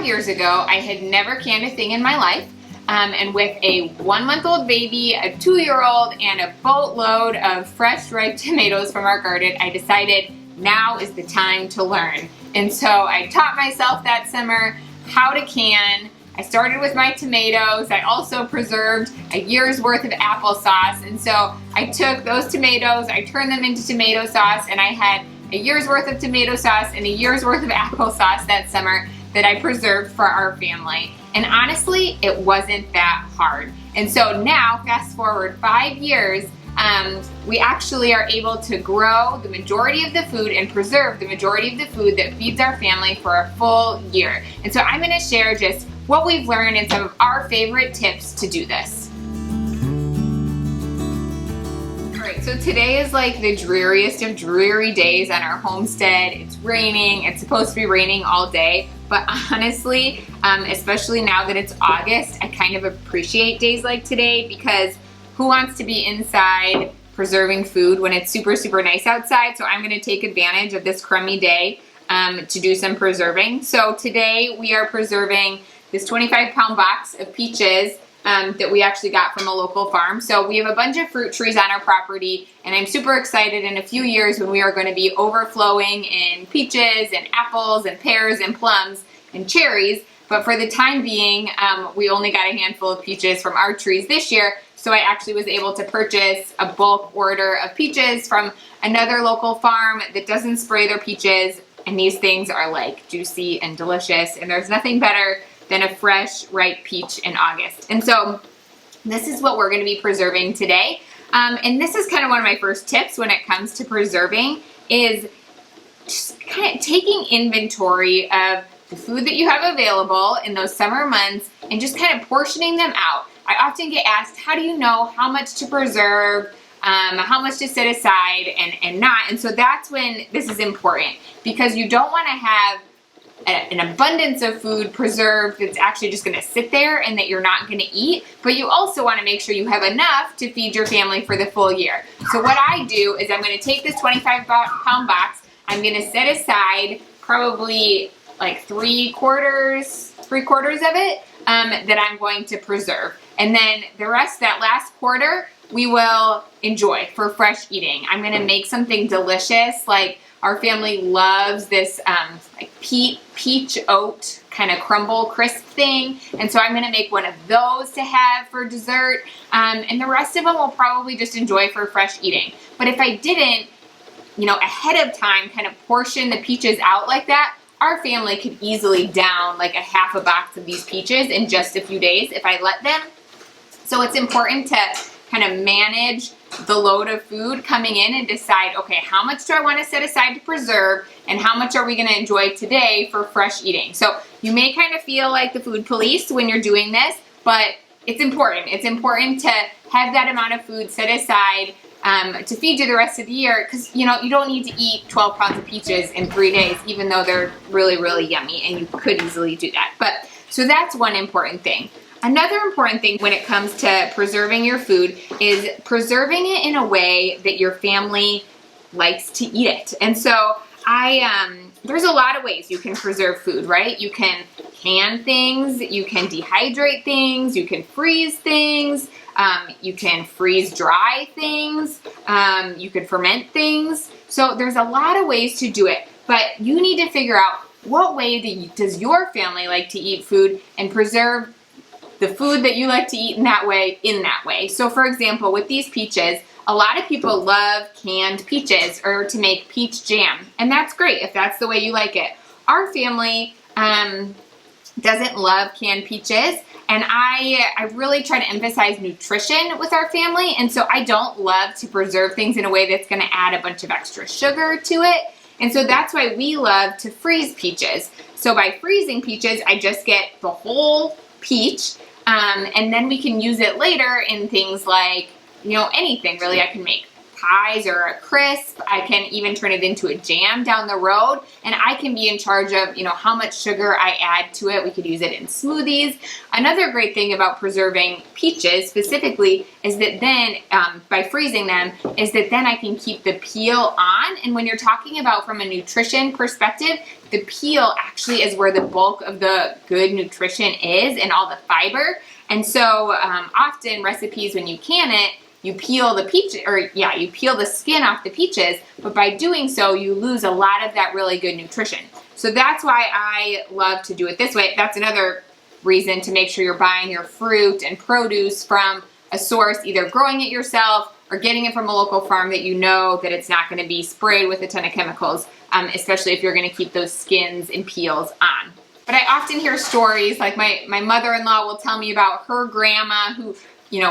5 years ago, I had never canned a thing in my life. And with a 1-month-old baby, a 2-year-old, and a boatload of fresh ripe tomatoes from our garden, I decided now is the time to learn. And so I taught myself that summer how to can. I started with my tomatoes. I also preserved a year's worth of applesauce. And so I took those tomatoes, I turned them into tomato sauce, and I had a year's worth of tomato sauce and a year's worth of applesauce that summer that I preserved for our family. And honestly, it wasn't that hard. And so now, fast forward 5 years, we actually are able to grow the majority of the food and preserve the majority of the food that feeds our family for a full year. And so I'm gonna share just what we've learned and some of our favorite tips to do this. All right, so today is like the dreariest of dreary days on our homestead. It's raining, it's supposed to be raining all day, but honestly, especially now that it's August, I kind of appreciate days like today because who wants to be inside preserving food when it's super, super nice outside? So I'm gonna take advantage of this crummy day to do some preserving. So today we are preserving this 25-pound box of peaches that we actually got from a local farm. So we have a bunch of fruit trees on our property, and I'm super excited in a few years when we are going to be overflowing in peaches and apples and pears and plums and cherries. But for the time being, we only got a handful of peaches from our trees this year. So I actually was able to purchase a bulk order of peaches from another local farm that doesn't spray their peaches. And these things are like juicy and delicious. And there's nothing better than a fresh, ripe peach in August. And so this is what we're gonna be preserving today. And this is kind of one of my first tips when it comes to preserving is just kind of taking inventory of the food that you have available in those summer months and just kind of portioning them out. I often get asked, how do you know how much to preserve, how much to set aside and not? And so that's when this is important because you don't wanna have an abundance of food preserved that's actually just gonna sit there and that you're not gonna eat, but you also wanna make sure you have enough to feed your family for the full year. So what I do is I'm gonna take this 25-pound box, I'm gonna set aside probably like three quarters of it that I'm going to preserve. And then the rest, that last quarter, we will enjoy for fresh eating. I'm gonna make something delicious, like our family loves this like peach oat kind of crumble crisp thing. And so I'm gonna make one of those to have for dessert. And the rest of them we'll probably just enjoy for fresh eating. But if I didn't, ahead of time kind of portion the peaches out like that, our family could easily down like a half a box of these peaches in just a few days if I let them. So it's important to kind of manage the load of food coming in and decide, okay, how much do I want to set aside to preserve and how much are we going to enjoy today for fresh eating? So you may kind of feel like the food police when you're doing this, but it's important. It's important to have that amount of food set aside to feed you the rest of the year because, you don't need to eat 12 pounds of peaches in 3 days, even though they're really, really yummy and you could easily do that. But so that's one important thing. Another important thing when it comes to preserving your food is preserving it in a way that your family likes to eat it. And so there's a lot of ways you can preserve food, right? You can can things, you can dehydrate things, you can freeze things, you can freeze dry things, you can ferment things. So there's a lot of ways to do it, but you need to figure out what way does your family like to eat food and preserve the food that you like to eat in that way. So for example, with these peaches, a lot of people love canned peaches or to make peach jam. And that's great if that's the way you like it. Our family doesn't love canned peaches. And I really try to emphasize nutrition with our family. And so I don't love to preserve things in a way that's gonna add a bunch of extra sugar to it. And so that's why we love to freeze peaches. So by freezing peaches, I just get the whole peach, and then we can use it later in things like, anything really. I can make pies or a crisp. I can even turn it into a jam down the road, and I can be in charge of, how much sugar I add to it. We could use it in smoothies. Another great thing about preserving peaches specifically is that then, by freezing them, is that then I can keep the peel on. And when you're talking about from a nutrition perspective, the peel actually is where the bulk of the good nutrition is and all the fiber. And so often recipes, when you can it, you peel the you peel the skin off the peaches, but by doing so, you lose a lot of that really good nutrition. So that's why I love to do it this way. That's another reason to make sure you're buying your fruit and produce from a source, either growing it yourself or getting it from a local farm that you know that it's not going to be sprayed with a ton of chemicals, especially if you're going to keep those skins and peels on. But I often hear stories, like my mother-in-law will tell me about her grandma who,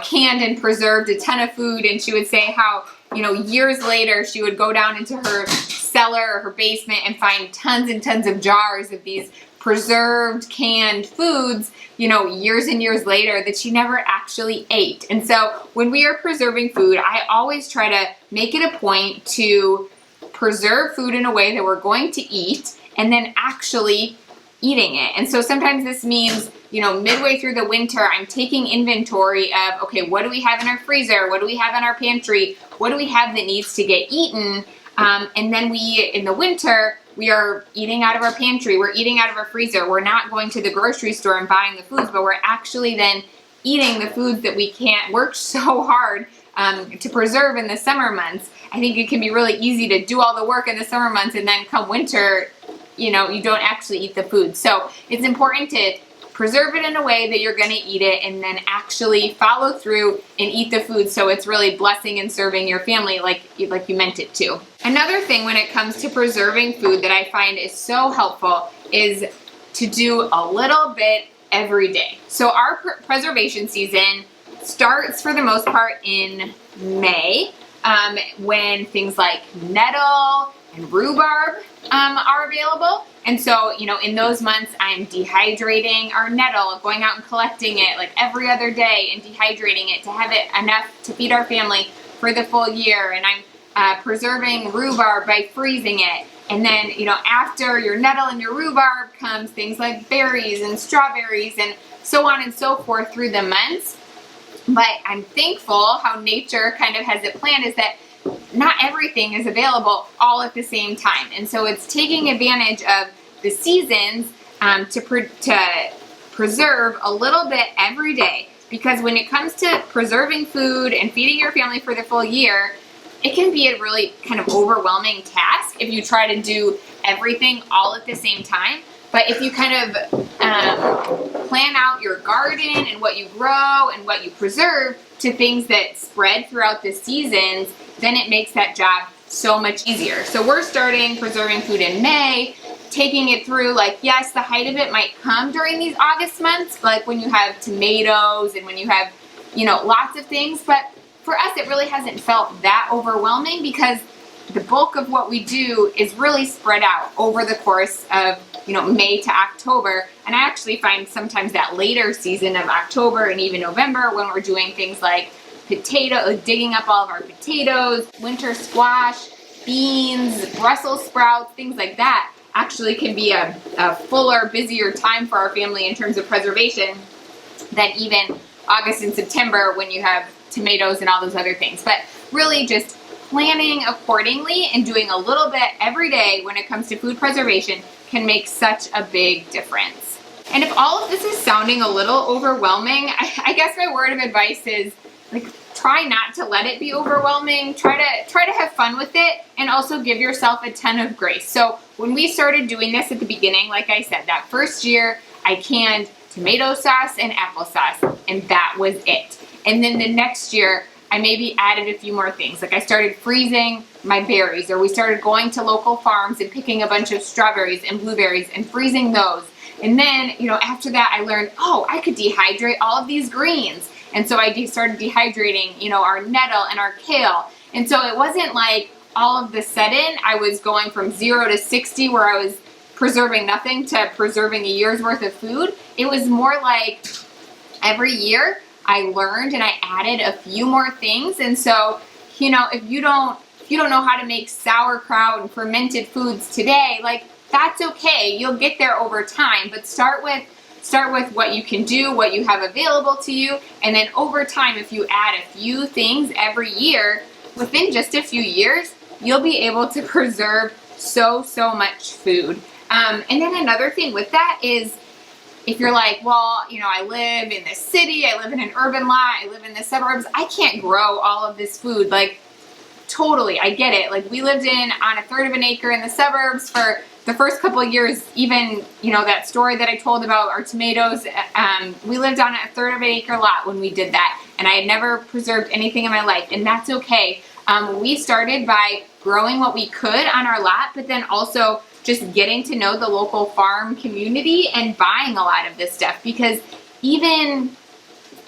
canned and preserved a ton of food, and she would say how, years later she would go down into her cellar or her basement and find tons and tons of jars of these preserved canned foods, years and years later that she never actually ate. And so when we are preserving food, I always try to make it a point to preserve food in a way that we're going to eat and then actually eating it. And so sometimes this means, midway through the winter, I'm taking inventory of, okay, what do we have in our freezer? What do we have in our pantry? What do we have that needs to get eaten? And then in the winter, we are eating out of our pantry. We're eating out of our freezer. We're not going to the grocery store and buying the foods, but we're actually then eating the foods that we can't work so hard to preserve in the summer months. I think it can be really easy to do all the work in the summer months, and then come winter, you don't actually eat the food. So it's important to preserve it in a way that you're going to eat it, and then actually follow through and eat the food so it's really blessing and serving your family like you meant it to. Another thing when it comes to preserving food that I find is so helpful is to do a little bit every day. So our preservation season starts for the most part in May, when things like nettle and rhubarb are available. And so, in those months, I'm dehydrating our nettle, going out and collecting it like every other day and dehydrating it to have it enough to feed our family for the full year. And I'm preserving rhubarb by freezing it. And then, after your nettle and your rhubarb comes things like berries and strawberries and so on and so forth through the months. But I'm thankful how nature kind of has it planned, is that not everything is available all at the same time. And so it's taking advantage of the seasons to preserve a little bit every day. Because when it comes to preserving food and feeding your family for the full year, it can be a really kind of overwhelming task if you try to do everything all at the same time. But if you kind of plan out your garden and what you grow and what you preserve to things that spread throughout the seasons, then it makes that job so much easier. So we're starting preserving food in May, taking it through, yes, the height of it might come during these August months, like when you have tomatoes and when you have, lots of things. But for us, it really hasn't felt that overwhelming because the bulk of what we do is really spread out over the course of, May to October. And I actually find sometimes that later season of October and even November, when we're doing things like digging up all of our potatoes, winter squash, beans, Brussels sprouts, things like that, actually can be a fuller, busier time for our family in terms of preservation than even August and September when you have tomatoes and all those other things. But really just planning accordingly and doing a little bit every day when it comes to food preservation can make such a big difference. And if all of this is sounding a little overwhelming, I guess my word of advice is try not to let it be overwhelming. Try to have fun with it, and also give yourself a ton of grace. So when we started doing this at the beginning, like I said, that first year I canned tomato sauce and applesauce, and that was it. And then the next year I maybe added a few more things. Like I started freezing my berries, or we started going to local farms and picking a bunch of strawberries and blueberries and freezing those. And then, after that I learned, I could dehydrate all of these greens. And so I started dehydrating, our nettle and our kale. And so it wasn't like all of the sudden I was going from 0 to 60 where I was preserving nothing to preserving a year's worth of food. It was more like every year I learned and I added a few more things. And so you know, if you don't know how to make sauerkraut and fermented foods today, like that's okay. You'll get there over time, but start with what you can do, what you have available to you, and then over time, if you add a few things every year, within just a few years, you'll be able to preserve so much food. And then another thing with that is, if you're like, well, you know, I live in the city, I live in an urban lot, I live in the suburbs, I can't grow all of this food. Like, totally, I get it. Like, we lived on a third of an acre in the suburbs for the first couple of years. Even, you know, that story that I told about our tomatoes, we lived on a third of an acre lot when we did that, and I had never preserved anything in my life, and that's okay. We started by growing what we could on our lot, but then also just getting to know the local farm community and buying a lot of this stuff, because even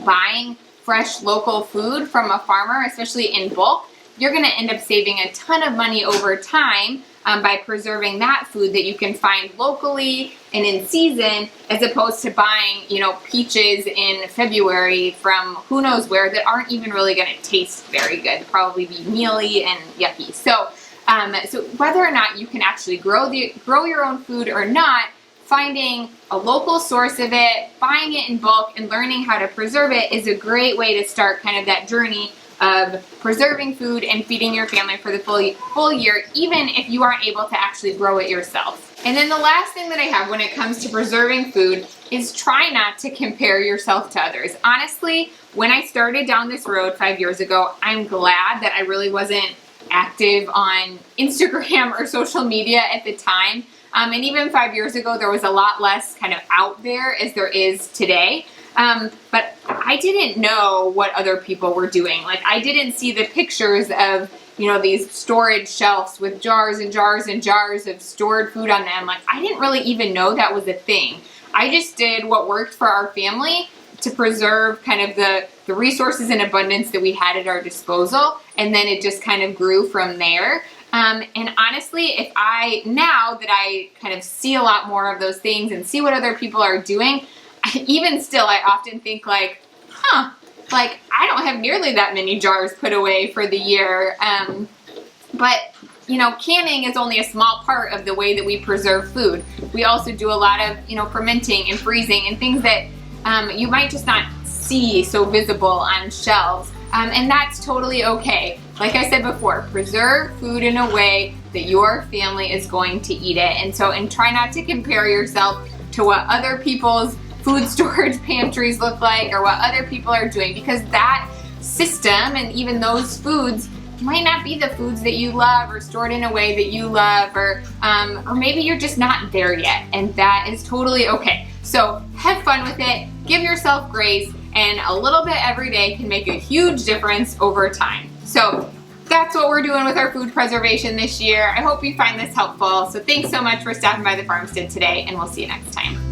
buying fresh local food from a farmer, especially in bulk, you're going to end up saving a ton of money over time by preserving that food that you can find locally and in season, as opposed to buying, you know, peaches in February from who knows where that aren't even really going to taste very good, probably be mealy and yucky. So whether or not you can actually grow your own food or not, finding a local source of it, buying it in bulk, and learning how to preserve it is a great way to start kind of that journey of preserving food and feeding your family for the full year, even if you aren't able to actually grow it yourself. And then the last thing that I have when it comes to preserving food is try not to compare yourself to others. Honestly, when I started down this road 5 years ago, I'm glad that I really wasn't active on Instagram or social media at the time. And even 5 years ago, there was a lot less kind of out there as there is today. But I didn't know what other people were doing. Like, I didn't see the pictures of, you know, these storage shelves with jars and jars and jars of stored food on them. Like, I didn't really even know that was a thing. I just did what worked for our family to preserve kind of the resources and abundance that we had at our disposal. And then it just kind of grew from there. And honestly, now that I kind of see a lot more of those things and see what other people are doing, even still, I often think like, like I don't have nearly that many jars put away for the year. But, you know, canning is only a small part of the way that we preserve food. We also do a lot of, you know, fermenting and freezing and things that you might just not see so visible on shelves. And that's totally okay. Like I said before, preserve food in a way that your family is going to eat it. And try not to compare yourself to what other people's food storage pantries look like or what other people are doing, because that system and even those foods might not be the foods that you love or stored in a way that you love, or maybe you're just not there yet, and that is totally okay. So have fun with it, give yourself grace, and a little bit every day can make a huge difference over time. So that's what we're doing with our food preservation this year. I hope you find this helpful. So thanks so much for stopping by the farmstead today, and we'll see you next time.